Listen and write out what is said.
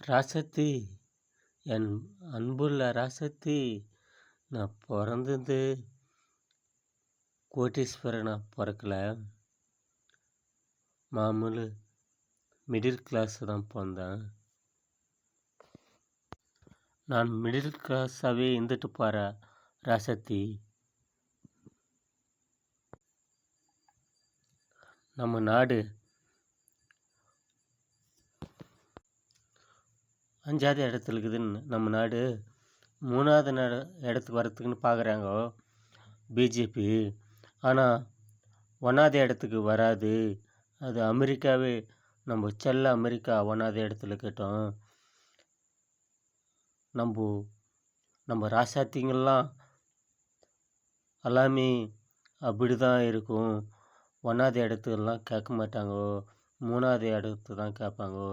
ராசத்தி, என் அன்புள்ள ராசத்தி, நான் பிறந்தது கோடீஸ்வரனா பிறக்கல. மாமூலு மிடில் கிளாஸ் தான் பிறந்தேன். நான் மிடில் கிளாஸாகவே இருந்துட்டு பாரு ராசத்தி. நம்ம நாடு 5வது இடத்துல இருக்குதுன்னு நம்ம நாடு 3வது இடத்துக்கு வரத்துக்குன்னு பார்க்குறாங்க பிஜேபி. ஆனால் 1வது இடத்துக்கு வராது. அது அமெரிக்காவே, நம்ம செல்ல அமெரிக்கா 1வது இடத்துல கேட்டோம். நம்ம ராசாத்திங்கெல்லாம் எல்லாமே அப்படி தான் இருக்கும். 1வது இடத்துக்கெல்லாம் கேட்க மாட்டாங்கோ, 3வது இடத்து தான் கேட்பாங்கோ.